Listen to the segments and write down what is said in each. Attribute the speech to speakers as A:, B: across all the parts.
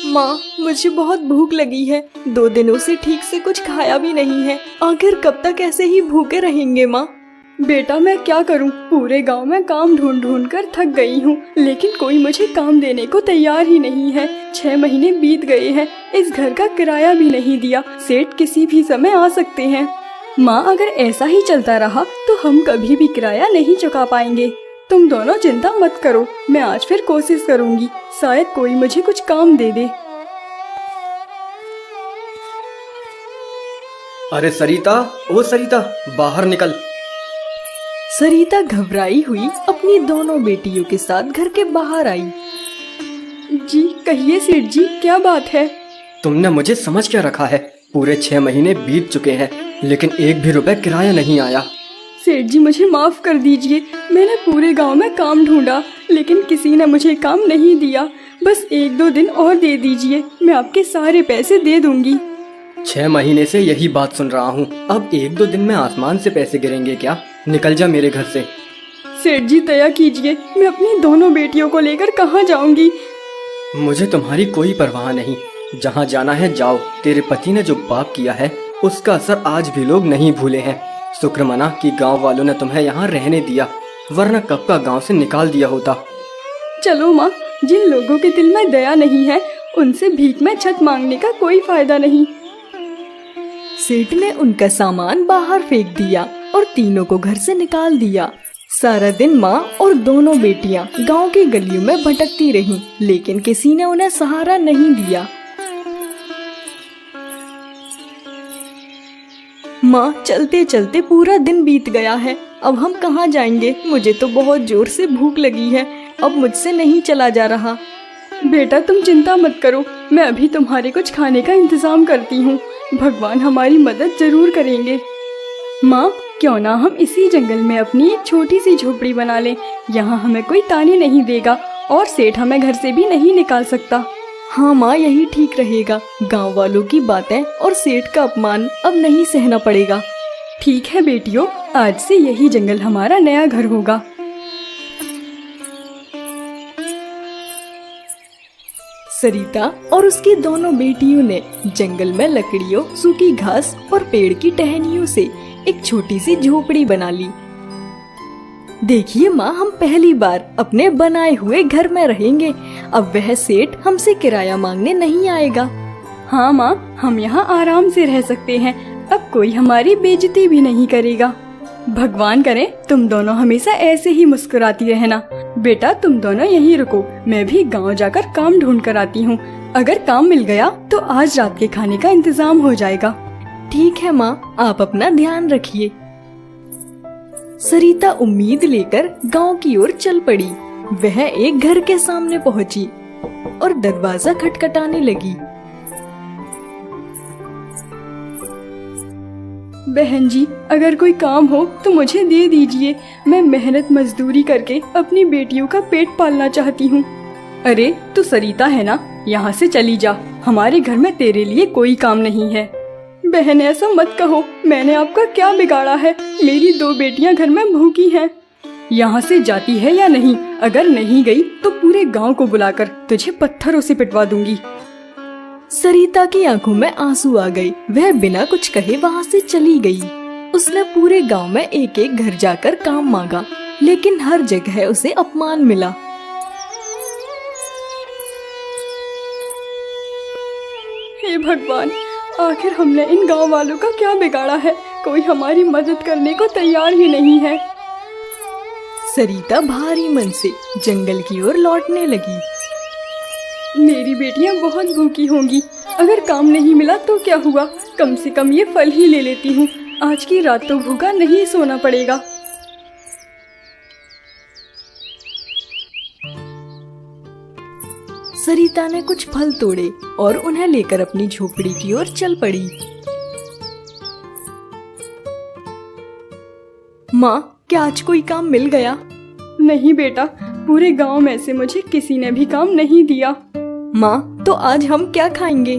A: माँ, मुझे बहुत भूख लगी है। 2 दिनों से ठीक से कुछ खाया भी नहीं है। आखिर कब तक ऐसे ही भूखे रहेंगे माँ? बेटा, मैं क्या करूँ? पूरे गांव में काम ढूंढ ढूंढ कर थक गई हूँ, लेकिन कोई मुझे काम देने को तैयार ही नहीं है। 6 महीने बीत गए हैं, इस घर का किराया भी नहीं दिया। सेठ किसी भी समय आ सकते हैं। माँ, अगर ऐसा ही चलता रहा तो हम कभी भी किराया नहीं चुका पाएंगे। तुम दोनों चिंता मत करो, मैं आज फिर कोशिश करूँगी, शायद कोई मुझे कुछ काम दे दे।
B: अरे सरिता, ओ सरिता, बाहर निकल।
A: सरिता घबराई हुई अपनी दोनों बेटियों के साथ घर के बाहर आई। जी कहिए सेठ जी, क्या बात है?
B: तुमने मुझे समझ क्या रखा है? पूरे 6 महीने बीत चुके हैं, लेकिन 1 भी रुपए किराया नहीं आया।
A: सेठ जी, मुझे माफ कर दीजिए। मैंने पूरे गांव में काम ढूंढा, लेकिन किसी ने मुझे काम नहीं दिया। बस 1-2 दिन और दे दीजिए, मैं आपके सारे पैसे दे दूंगी।
B: 6 महीने से यही बात सुन रहा हूँ। अब 1-2 दिन में आसमान से पैसे गिरेंगे क्या? निकल जा मेरे घर से।
A: सेठ जी दया कीजिए, मैं अपनी दोनों बेटियों को लेकर कहाँ जाऊंगी?
B: मुझे तुम्हारी कोई परवाह नहीं, जहाँ जाना है जाओ। तेरे पति ने जो पाप किया है उसका असर आज भी लोग नहीं भूले हैं। शुक्र मना कि गांव वालों ने तुम्हें यहाँ रहने दिया, वरना कब का गांव से निकाल दिया होता।
A: चलो माँ, जिन लोगों के दिल में दया नहीं है उनसे भीख में छत मांगने का कोई फायदा नहीं। सेठ ने उनका सामान बाहर फेंक दिया और तीनों को घर से निकाल दिया। सारा दिन माँ और दोनों बेटियां गांव की गलियों में भटकती रहीं, लेकिन किसी ने उन्हें सहारा नहीं दिया। माँ, चलते चलते पूरा दिन बीत गया है, अब हम कहाँ जाएंगे? मुझे तो बहुत जोर से भूख लगी है, अब मुझसे नहीं चला जा रहा। बेटा तुम चिंता मत करो, मैं अभी तुम्हारे कुछ खाने का इंतजाम करती हूँ। भगवान हमारी मदद जरूर करेंगे। माँ, क्यों ना हम इसी जंगल में अपनी एक छोटी सी झोपड़ी बना लें। यहाँ हमें कोई ताने नहीं देगा और सेठ हमें घर से भी नहीं निकाल सकता। हाँ माँ, यही ठीक रहेगा। गांव वालों की बातें और सेठ का अपमान अब नहीं सहना पड़ेगा। ठीक है बेटियों, आज से यही जंगल हमारा नया घर होगा। सरिता और उसकी दोनों बेटियों ने जंगल में लकड़ियों, सूखी घास और पेड़ की टहनियों से एक छोटी सी झोपड़ी बना ली। देखिए माँ, हम पहली बार अपने बनाए हुए घर में रहेंगे। अब वह सेठ हमसे किराया मांगने नहीं आएगा। हाँ माँ, हम यहाँ आराम से रह सकते हैं, अब कोई हमारी बेइज्जती भी नहीं करेगा। भगवान करे तुम दोनों हमेशा ऐसे ही मुस्कुराती रहना। बेटा तुम दोनों यहीं रुको, मैं भी गांव जाकर काम ढूंढ कर आती हूँ। अगर काम मिल गया तो आज रात के खाने का इंतजाम हो जाएगा। ठीक है माँ, आप अपना ध्यान रखिए। सरिता उम्मीद लेकर गांव की ओर चल पड़ी। वह एक घर के सामने पहुंची और दरवाजा खटखटाने लगी। बहन जी, अगर कोई काम हो तो मुझे दे दीजिए। मैं मेहनत मजदूरी करके अपनी बेटियों का पेट पालना चाहती हूँ। अरे तू सरिता है ना, यहाँ से चली जा, हमारे घर में तेरे लिए कोई काम नहीं है। बहन ऐसा मत कहो, मैंने आपका क्या बिगाड़ा है? मेरी 2 बेटियां घर में भूखी हैं। यहाँ से जाती है या नहीं? अगर नहीं गई तो पूरे गांव को बुलाकर तुझे पत्थरों से पिटवा दूंगी। सरिता की आंखों में आंसू आ गए। वह बिना कुछ कहे वहाँ से चली गई। उसने पूरे गांव में एक एक घर जाकर काम मांगा, लेकिन हर जगह उसे अपमान मिला। हे भगवान, आखिर हमने इन गांव वालों का क्या बिगाड़ा है? कोई हमारी मदद करने को तैयार ही नहीं है। सरिता भारी मन से जंगल की ओर लौटने लगी। मेरी बेटियां बहुत भूखी होंगी, अगर काम नहीं मिला तो क्या हुआ? कम से कम ये फल ही ले लेती हूँ, आज की रात तो भूखा नहीं सोना पड़ेगा। सरिता ने कुछ फल तोड़े और उन्हें लेकर अपनी झोपड़ी की ओर चल पड़ी। माँ, क्या आज कोई काम मिल गया? नहीं बेटा, पूरे गांव में से मुझे किसी ने भी काम नहीं दिया। माँ, तो आज हम क्या खाएंगे?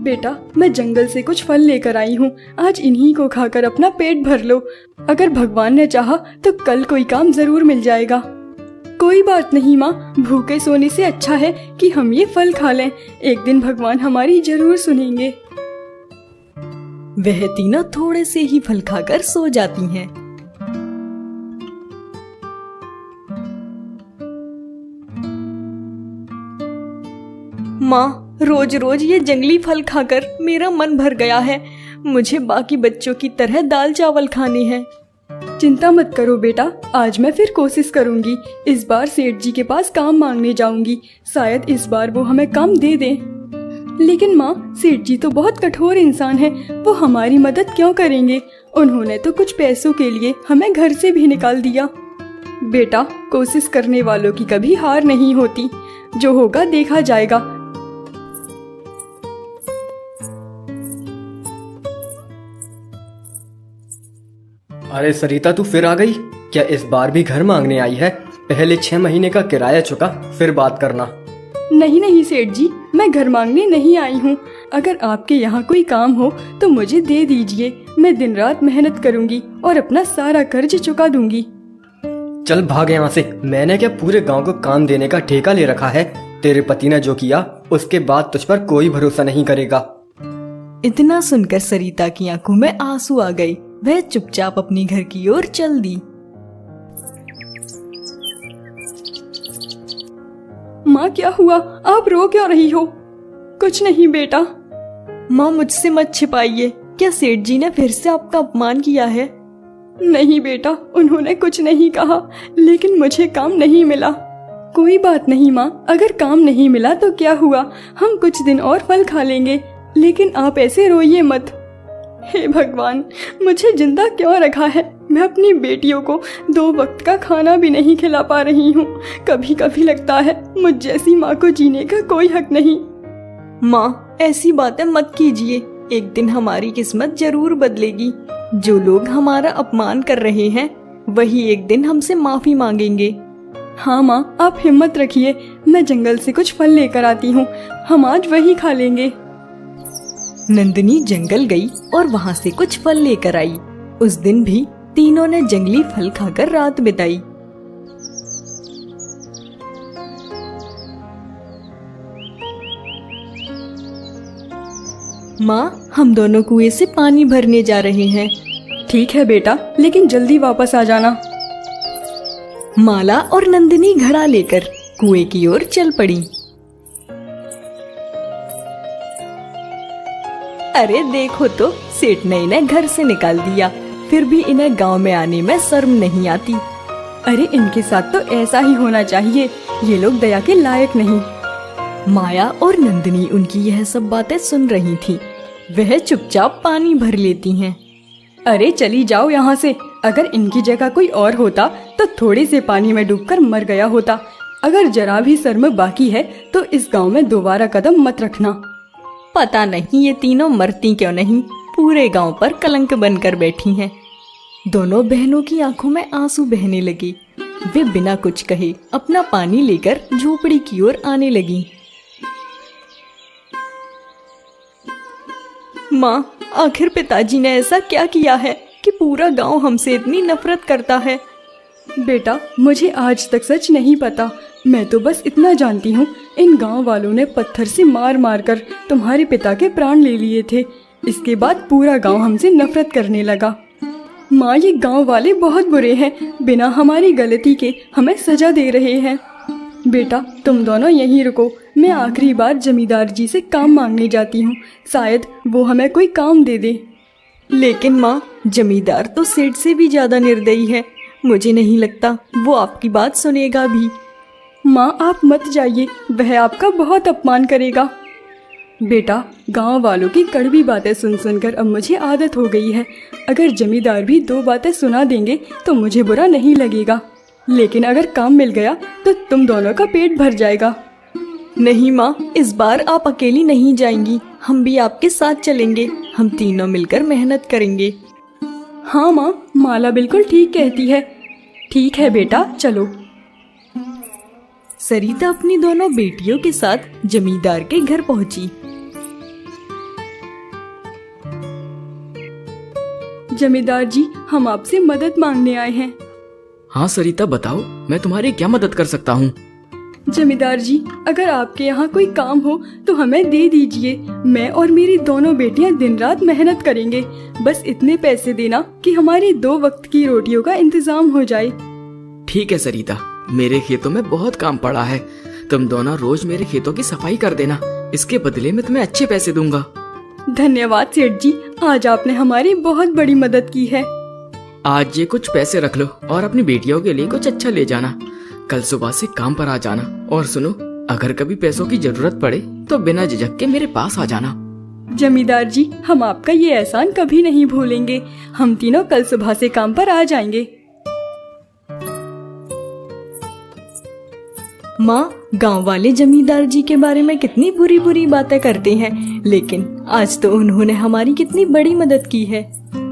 A: बेटा, मैं जंगल से कुछ फल लेकर आई हूँ, आज इन्हीं को खाकर अपना पेट भर लो। अगर भगवान ने चाहा तो कल कोई काम जरूर मिल जाएगा। कोई बात नहीं माँ, भूखे सोने से अच्छा है कि हम ये फल खा लें। एक दिन भगवान हमारी जरूर सुनेंगे। वह तीनों थोड़े से ही फल खाकर सो जाती हैं। माँ, रोज रोज ये जंगली फल खाकर मेरा मन भर गया है। मुझे बाकी बच्चों की तरह दाल चावल खाने हैं। चिंता मत करो बेटा, आज मैं फिर कोशिश करूंगी। इस बार सेठ जी के पास काम मांगने जाऊंगी, शायद इस बार वो हमें काम दे दें। लेकिन माँ, सेठ जी तो बहुत कठोर इंसान है, वो हमारी मदद क्यों करेंगे? उन्होंने तो कुछ पैसों के लिए हमें घर से भी निकाल दिया। बेटा, कोशिश करने वालों की कभी हार नहीं होती। जो होगा देखा जाएगा।
B: अरे सरिता, तू फिर आ गई क्या? इस बार भी घर मांगने आई है? पहले 6 महीने का किराया चुका, फिर बात करना।
A: नहीं नहीं सेठ जी, मैं घर मांगने नहीं आई हूँ। अगर आपके यहाँ कोई काम हो तो मुझे दे दीजिए। मैं दिन रात मेहनत करूँगी और अपना सारा कर्ज चुका दूंगी।
B: चल भाग यहाँ से। मैंने क्या पूरे गांव को काम देने का ठेका ले रखा है? तेरे पति ने जो किया उसके बाद तुझ पर कोई भरोसा नहीं करेगा।
A: इतना सुनकर सरिता की आंखों में आंसू आ गए। वह चुपचाप अपनी घर की ओर चल दी। माँ, क्या हुआ? आप रो क्यों रही हो? कुछ नहीं बेटा। माँ, मुझसे मत छिपाइए। क्या सेठ जी ने फिर से आपका अपमान किया है? नहीं बेटा, उन्होंने कुछ नहीं कहा, लेकिन मुझे काम नहीं मिला। कोई बात नहीं माँ, अगर काम नहीं मिला तो क्या हुआ, हम कुछ दिन और फल खा लेंगे। लेकिन आप ऐसे रोइए मत। हे भगवान, मुझे जिंदा क्यों रखा है? मैं अपनी बेटियों को 2 वक्त का खाना भी नहीं खिला पा रही हूँ। कभी कभी लगता है मुझ जैसी माँ को जीने का कोई हक नहीं। माँ, ऐसी बातें मत कीजिए। एक दिन हमारी किस्मत जरूर बदलेगी। जो लोग हमारा अपमान कर रहे हैं वही एक दिन हमसे माफी मांगेंगे। हाँ माँ, आप हिम्मत रखिए। मैं जंगल से कुछ फल लेकर आती हूँ, हम आज वही खा लेंगे। नंदिनी जंगल गई और वहाँ से कुछ फल लेकर आई। उस दिन भी तीनों ने जंगली फल खाकर रात बिताई। माँ, हम दोनों कुएं से पानी भरने जा रहे हैं। ठीक है बेटा, लेकिन जल्दी वापस आ जाना। माला और नंदिनी घड़ा लेकर कुएं की ओर चल पड़ी। अरे देखो तो, सेठ ने इन्हें घर से निकाल दिया, फिर भी इन्हें गांव में आने में शर्म नहीं आती। अरे इनके साथ तो ऐसा ही होना चाहिए, ये लोग दया के लायक नहीं। माया और नंदिनी उनकी यह सब बातें सुन रही थी। वह चुपचाप पानी भर लेती हैं। अरे चली जाओ यहाँ से। अगर इनकी जगह कोई और होता तो थोड़े से पानी में डूबकर मर गया होता। अगर जरा भी शर्म बाकी है तो इस गांव में दोबारा कदम मत रखना। पता नहीं ये तीनों मरती क्यों नहीं, पूरे गांव पर कलंक बनकर बैठी हैं। दोनों बहनों की आंखों में आंसू बहने लगे। वे बिना कुछ कहे अपना पानी लेकर झोपड़ी की ओर आने लगी। माँ, आखिर पिताजी ने ऐसा क्या किया है कि पूरा गांव हमसे इतनी नफरत करता है? बेटा, मुझे आज तक सच नहीं पता। मैं तो बस इतना जानती हूँ, इन गांव वालों ने पत्थर से मार मार कर तुम्हारे पिता के प्राण ले लिए थे। इसके बाद पूरा गांव हमसे नफरत करने लगा। माँ, ये गांव वाले बहुत बुरे हैं, बिना हमारी गलती के हमें सजा दे रहे हैं। बेटा, तुम दोनों यहीं रुको, मैं आखिरी बार जमींदार जी से काम मांगने जाती हूँ, शायद वो हमें कोई काम दे दे। लेकिन माँ, जमींदार तो सेठ से भी ज्यादा निर्दयी है। मुझे नहीं लगता वो आपकी बात सुनेगा भी। माँ, आप मत जाइए, वह आपका बहुत अपमान करेगा। बेटा, गांव वालों की कड़वी बातें सुन सुनकर अब मुझे आदत हो गई है। अगर जमींदार भी 2 बातें सुना देंगे तो मुझे बुरा नहीं लगेगा, लेकिन अगर काम मिल गया तो तुम दोनों का पेट भर जाएगा। नहीं माँ, इस बार आप अकेली नहीं जाएंगी, हम भी आपके साथ चलेंगे। हम तीनों मिलकर मेहनत करेंगे। हाँ माँ, माला बिल्कुल ठीक कहती है। ठीक है बेटा, चलो। सरिता अपनी दोनों बेटियों के साथ जमींदार के घर पहुंची। जमींदार जी, हम आपसे मदद मांगने आए हैं।
C: हाँ सरिता, बताओ मैं तुम्हारी क्या मदद कर सकता हूँ।
A: जमींदार जी, अगर आपके यहाँ कोई काम हो तो हमें दे दीजिए। मैं और मेरी दोनों बेटियाँ दिन रात मेहनत करेंगे। बस इतने पैसे देना कि हमारी 2 वक्त की रोटियों का इंतजाम हो जाए।
C: ठीक है सरिता, मेरे खेतों में बहुत काम पड़ा है। तुम दोनों रोज मेरे खेतों की सफाई कर देना। इसके बदले में तुम्हें अच्छे पैसे दूंगा।
A: धन्यवाद सेठ जी, आज आपने हमारी बहुत बड़ी मदद की है।
C: आज ये कुछ पैसे रख लो और अपनी बेटियों के लिए कुछ अच्छा ले जाना। कल सुबह से काम पर आ जाना। और सुनो, अगर कभी पैसों की जरूरत पड़े तो बिना झिझक के मेरे पास आ जाना।
A: जमींदार जी, हम आपका ये एहसान कभी नहीं भूलेंगे। हम तीनों कल सुबह से काम पर आ जाएंगे। माँ, गांव वाले जमींदार जी के बारे में कितनी बुरी बुरी बातें करते हैं, लेकिन आज तो उन्होंने हमारी कितनी बड़ी मदद की है।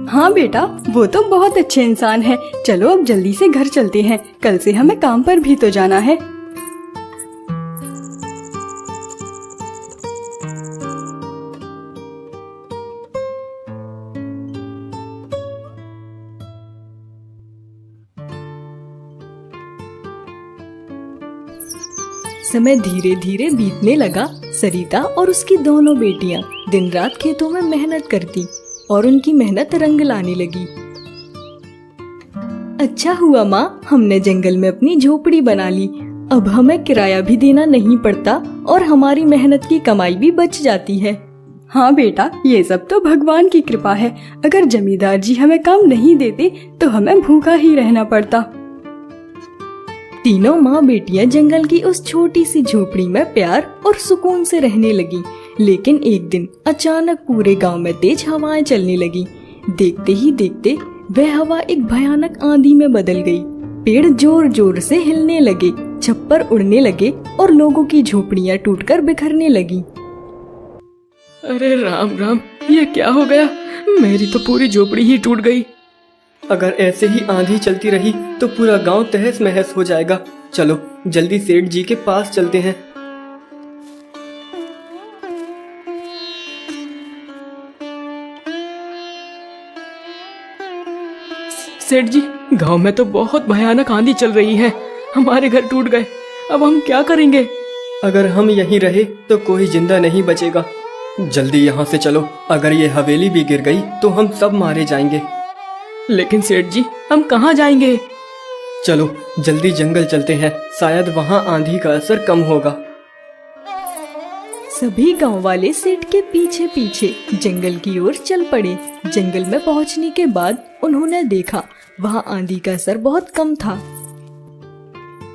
A: हाँ बेटा, वो तो बहुत अच्छे इंसान हैं। चलो अब जल्दी से घर चलते हैं, कल से हमें काम पर भी तो जाना है। समय धीरे धीरे बीतने लगा। सरिता और उसकी दोनों बेटियां दिन रात खेतों में मेहनत करती और उनकी मेहनत रंग लाने लगी। अच्छा हुआ माँ, हमने जंगल में अपनी झोपड़ी बना ली। अब हमें किराया भी देना नहीं पड़ता और हमारी मेहनत की कमाई भी बच जाती है। हाँ बेटा, ये सब तो भगवान की कृपा है। अगर जमींदार जी हमें काम नहीं देते तो हमें भूखा ही रहना पड़ता। तीनों माँ बेटियां जंगल की उस छोटी सी झोपड़ी में प्यार और सुकून से रहने लगी। लेकिन एक दिन अचानक पूरे गांव में तेज हवाएं चलने लगी। देखते ही देखते वह हवा एक भयानक आंधी में बदल गई। पेड़ जोर जोर से हिलने लगे, छप्पर उड़ने लगे और लोगों की झोपड़ियां टूटकर बिखरने लगी।
C: अरे राम राम, ये क्या हो गया? मेरी तो पूरी झोपड़ी ही टूट गई।
B: अगर ऐसे ही आंधी चलती रही तो पूरा गांव तहस महस हो जाएगा। चलो जल्दी सेठ जी के पास चलते हैं।
C: सेठ जी, गांव में तो बहुत भयानक आंधी चल रही है। हमारे घर टूट गए, अब हम क्या करेंगे?
B: अगर हम यहीं रहे तो कोई जिंदा नहीं बचेगा। जल्दी यहाँ से चलो, अगर ये हवेली भी गिर गई तो हम सब मारे जाएंगे।
C: लेकिन सेठ जी, हम कहाँ जाएंगे?
B: चलो जल्दी जंगल चलते हैं, शायद वहाँ आंधी का असर कम होगा।
A: सभी गांव वाले सेठ के पीछे पीछे जंगल की ओर चल पड़े। जंगल में पहुंचने के बाद उन्होंने देखा वहाँ आंधी का असर बहुत कम था।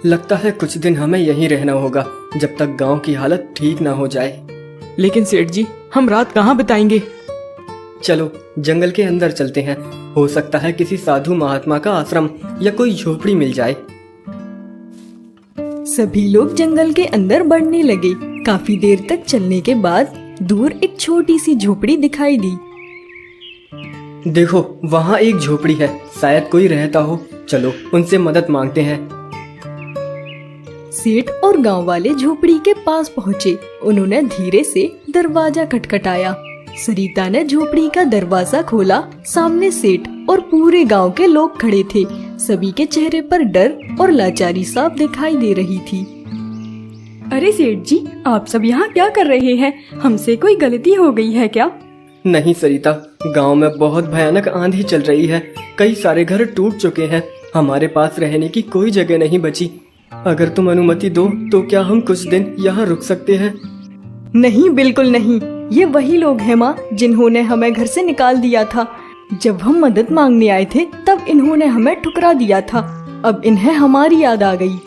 B: लगता है कुछ दिन हमें यहीं रहना होगा जब तक गांव की हालत ठीक ना हो जाए।
C: लेकिन सेठ जी, हम रात कहाँ बिताएंगे?
B: चलो जंगल के अंदर चलते हैं, हो सकता है किसी साधु महात्मा का आश्रम या कोई झोपड़ी मिल जाए।
A: सभी लोग जंगल के अंदर बढ़ने लगे। काफी देर तक चलने के बाद दूर एक छोटी सी झोपड़ी दिखाई दी।
B: देखो वहाँ एक झोपड़ी है, शायद कोई रहता हो। चलो उनसे मदद मांगते हैं।
A: सेठ और गांव वाले झोपड़ी के पास पहुँचे। उन्होंने धीरे से दरवाजा खटखटाया। सरिता ने झोपड़ी का दरवाजा खोला। सामने सेठ और पूरे गांव के लोग खड़े थे। सभी के चेहरे पर डर और लाचारी साफ दिखाई दे रही थी। अरे सेठ जी, आप सब यहाँ क्या कर रहे हैं? हमसे कोई गलती हो गई है क्या?
B: नहीं सरिता, गांव में बहुत भयानक आंधी चल रही है। कई सारे घर टूट चुके हैं। हमारे पास रहने की कोई जगह नहीं बची। अगर तुम अनुमति दो तो क्या हम कुछ दिन यहाँ रुक सकते हैं?
A: नहीं, बिल्कुल नहीं। ये वही लोग हैं माँ, जिन्होंने हमें घर से निकाल दिया था। जब हम मदद मांगने आए थे तब इन्होंने हमें ठुकरा दिया था। अब इन्हें हमारी याद आ गई।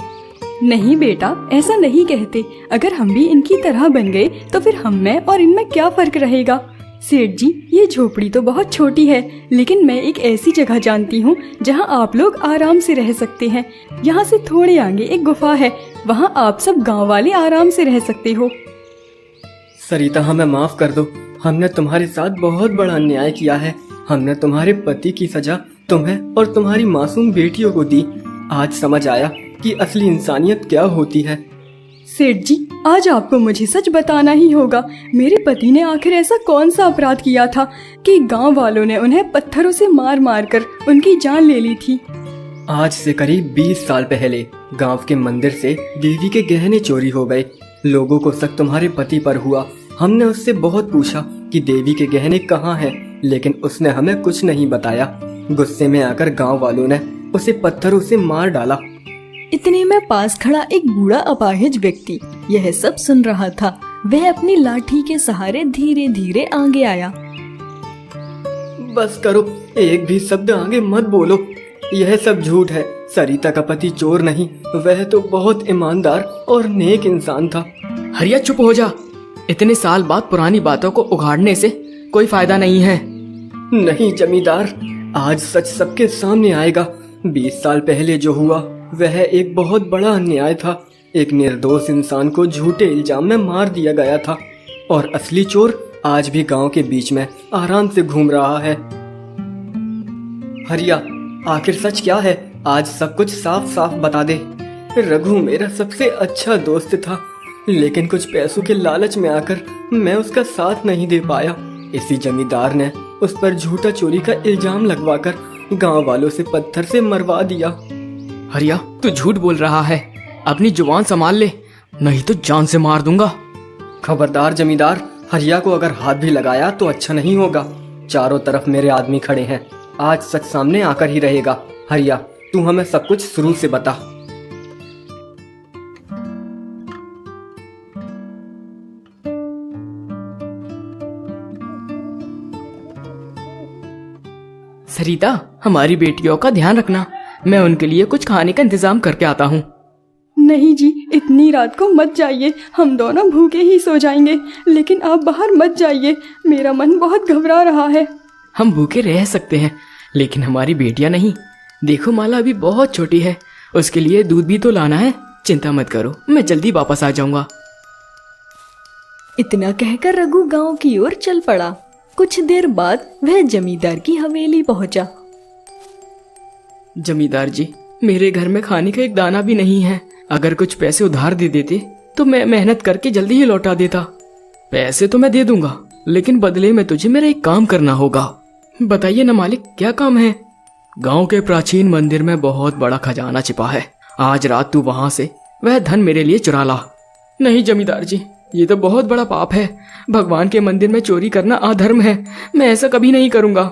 A: नहीं बेटा, ऐसा नहीं कहते। अगर हम भी इनकी तरह बन गए तो फिर हम में और इनमें क्या फर्क रहेगा? सेठ जी, ये झोपड़ी तो बहुत छोटी है, लेकिन मैं एक ऐसी जगह जानती हूँ जहाँ आप लोग आराम से रह सकते हैं। यहाँ से थोड़े आगे एक गुफा है, वहाँ आप सब गाँव वाले आराम से रह सकते हो।
B: सरिता, हमें माफ कर दो। हमने तुम्हारे साथ बहुत बड़ा अन्याय किया है। हमने तुम्हारे पति की सजा तुम्हें और तुम्हारी मासूम बेटियों को दी। आज समझ आया कि असली इंसानियत क्या होती है।
A: सेठ जी, आज आपको मुझे सच बताना ही होगा। मेरे पति ने आखिर ऐसा कौन सा अपराध किया था कि गांव वालों ने उन्हें पत्थरों से मार मार कर उनकी जान ले ली थी?
B: आज से करीब 20 साल पहले गांव के मंदिर से देवी के गहने चोरी हो गए। लोगों को शक तुम्हारे पति पर हुआ। हमने उससे बहुत पूछा कि देवी के गहने कहाँ हैं, लेकिन उसने हमें कुछ नहीं बताया। गुस्से में आकर गांव वालों ने उसे पत्थरों से मार डाला।
A: इतने में पास खड़ा एक बूढ़ा अपाहिज व्यक्ति यह सब सुन रहा था। वह अपनी लाठी के सहारे धीरे धीरे आगे आया।
B: बस करो, एक भी शब्द आगे मत बोलो। यह सब झूठ है। सरिता का पति चोर नहीं, वह तो बहुत ईमानदार और नेक इंसान था।
C: हरिया चुप हो जा। इतने साल बाद पुरानी बातों को उघाड़ने से कोई फायदा नहीं है।
B: नहीं जमींदार, आज सच सबके सामने आएगा। 20 साल पहले जो हुआ वह एक बहुत बड़ा अन्याय था। एक निर्दोष इंसान को झूठे इल्जाम में मार दिया गया था और असली चोर आज भी गांव के बीच में आराम से घूम रहा है। हरिया, आखिर सच क्या है? आज सब कुछ साफ साफ बता दे। रघु मेरा सबसे अच्छा दोस्त था, लेकिन कुछ पैसों के लालच में आकर मैं उसका साथ नहीं दे पाया। इसी जमींदार ने उस पर झूठा चोरी का इल्जाम लगवाकर गांव वालों से पत्थर से मरवा दिया।
C: हरिया, तू झूठ बोल रहा है। अपनी जुबान संभाल ले, नहीं तो जान से मार दूंगा।
B: खबरदार जमींदार, हरिया को अगर हाथ भी लगाया तो अच्छा नहीं होगा। चारों तरफ मेरे आदमी खड़े हैं। आज सच सामने आकर ही रहेगा। हरिया, तू हमें सब कुछ शुरू से बता।
C: सरिता, हमारी बेटियों का ध्यान रखना। मैं उनके लिए कुछ खाने का इंतजाम करके आता हूँ।
A: नहीं जी, इतनी रात को मत जाइए, हम दोनों भूखे ही सो जाएंगे। लेकिन आप बाहर मत जाइए, मेरा मन बहुत घबरा रहा है।
C: हम भूखे रह सकते हैं, लेकिन हमारी बेटियां नहीं। देखो, माला अभी बहुत छोटी है, उसके लिए दूध भी तो लाना है। चिंता मत करो, मैं जल्दी वापस आ जाऊंगा।
A: इतना कहकर रघु गांव की ओर चल पड़ा। कुछ देर बाद वह जमींदार की हवेली पहुंचा।
C: जमींदार जी, मेरे घर में खाने का एक दाना भी नहीं है। अगर कुछ पैसे उधार दे देते तो मैं मेहनत करके जल्दी ही लौटा देता। पैसे तो मैं दे दूंगा, लेकिन बदले में तुझे मेरा एक काम करना होगा। बताइए ना मालिक, क्या काम है? गांव के प्राचीन मंदिर में बहुत बड़ा खजाना छिपा है। आज रात तू वहां से वह धन मेरे लिए चुरा ला। नहीं जमींदार जी, ये तो बहुत बड़ा पाप है। भगवान के मंदिर में चोरी करना अधर्म है। मैं ऐसा कभी नहीं करूंगा।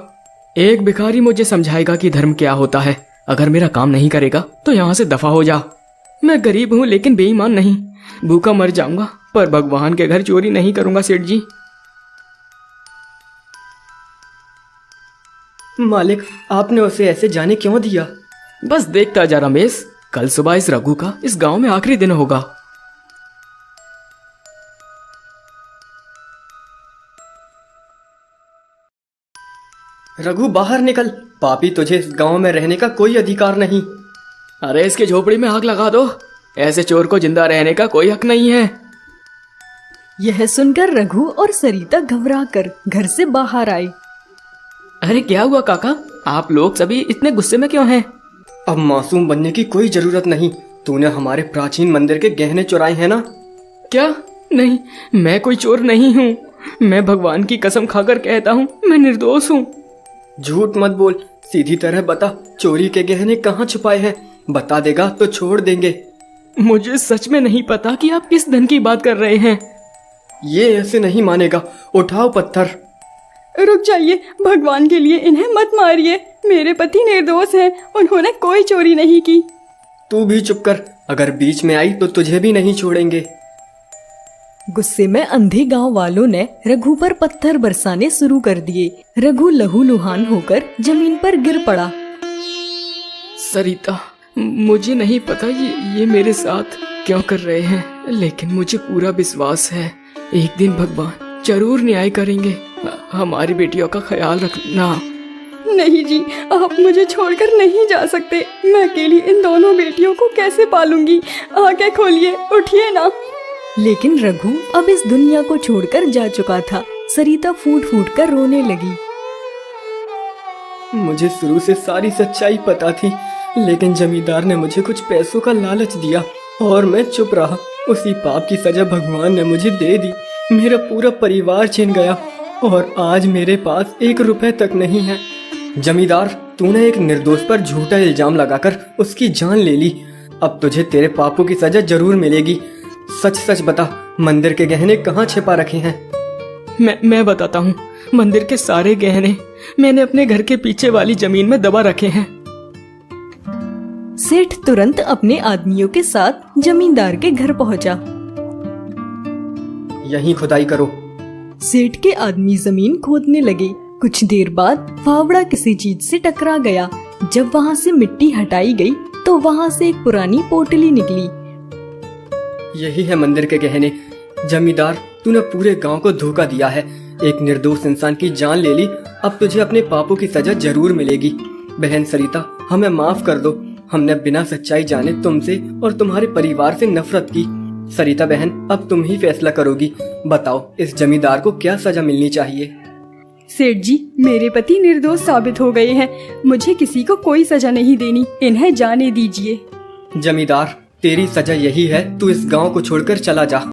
C: एक भिखारी मुझे समझाएगा कि धर्म क्या होता है। अगर मेरा काम नहीं करेगा तो यहाँ से दफा हो जा। मैं गरीब हूँ लेकिन बेईमान नहीं। भूखा मर जाऊंगा पर भगवान के घर चोरी नहीं करूंगा सेठ जी।
B: मालिक, आपने उसे ऐसे जाने क्यों दिया?
C: बस देखता जा रमेश, कल सुबह इस रघु का इस गांव में आखिरी दिन होगा।
B: रघु, बाहर निकल। पापी, तुझे इस गांव में रहने का कोई अधिकार नहीं।
C: अरे इसके झोपड़ी में आग लगा दो। ऐसे चोर को जिंदा रहने का कोई हक नहीं है।
A: यह सुनकर रघु और सरिता घबराकर घर से बाहर आए।
C: अरे क्या हुआ काका, आप लोग सभी इतने गुस्से में क्यों हैं?
B: अब मासूम बनने की कोई जरूरत नहीं। तूने हमारे प्राचीन मंदिर के गहने चुराए हैं ना?
C: क्या? नहीं, मैं कोई चोर नहीं हूँ। मैं भगवान की कसम खाकर कहता हूँ, मैं निर्दोष हूँ।
B: झूठ मत बोल, सीधी तरह बता, चोरी के गहने कहाँ छुपाए हैं? बता देगा तो छोड़ देंगे।
C: मुझे सच में नहीं पता कि आप किस धन की बात कर रहे हैं।
B: ये ऐसे नहीं मानेगा। उठाओ पत्थर।
A: रुक जाइए, भगवान के लिए इन्हें मत मारिए। मेरे पति निर्दोष हैं, उन्होंने कोई चोरी नहीं की।
B: तू भी चुप कर, अगर बीच में आई तो तुझे भी नहीं छोड़ेंगे।
A: गुस्से में अंधे गांव वालों ने रघु पर पत्थर बरसाने शुरू कर दिए। रघु लहूलुहान होकर जमीन पर गिर पड़ा।
C: सरिता, मुझे नहीं पता ये मेरे साथ क्यों कर रहे हैं, लेकिन मुझे पूरा विश्वास है एक दिन भगवान जरूर न्याय करेंगे। हमारी बेटियों का ख्याल रखना।
A: नहीं जी, आप मुझे छोड़कर नहीं जा सकते। मैं अकेली इन दोनों बेटियों को कैसे पालूंगी? आंखें खोलिए, उठिए ना। लेकिन रघु अब इस दुनिया को छोड़कर जा चुका था। सरिता फूट फूट कर रोने लगी।
B: मुझे शुरू से सारी सच्चाई पता थी, लेकिन जमींदार ने मुझे कुछ पैसों का लालच दिया और मैं चुप रहा। उसी पाप की सजा भगवान ने मुझे दे दी। मेरा पूरा परिवार छिन गया और आज मेरे पास 1 रुपए तक नहीं है। जमींदार, तूने एक निर्दोष पर झूठा इल्जाम लगाकर उसकी जान ले ली। अब तुझे तेरे पापों की सजा जरूर मिलेगी। सच सच बता, मंदिर के गहने कहाँ छिपा रखे हैं?
C: मैं बताता हूँ। मंदिर के सारे गहने मैंने अपने घर के पीछे वाली जमीन में दबा रखे हैं।
A: सेठ तुरंत अपने आदमियों के साथ जमींदार के घर पहुंचा।
B: यहीं खुदाई करो।
A: सेठ के आदमी जमीन खोदने लगे। कुछ देर बाद फावड़ा किसी चीज से टकरा गया। जब वहाँ से मिट्टी हटाई गई तो वहाँ से एक पुरानी पोटली निकली।
B: यही है मंदिर के गहने। जमींदार, तूने पूरे गांव को धोखा दिया है। एक निर्दोष इंसान की जान ले ली। अब तुझे अपने पापों की सजा जरूर मिलेगी। बहन सरिता, हमें माफ कर दो। हमने बिना सच्चाई जाने तुमसे और तुम्हारे परिवार से नफरत की। सरिता बहन, अब तुम ही फैसला करोगी। बताओ, इस जमींदार को क्या सजा मिलनी चाहिए?
D: सेठ जी, मेरे पति निर्दोष साबित हो गए हैं। मुझे किसी को कोई सजा नहीं देनी। इन्हें जाने दीजिए।
B: जमींदार, तेरी सजा यही है, तू इस गांव को छोड़कर चला जा।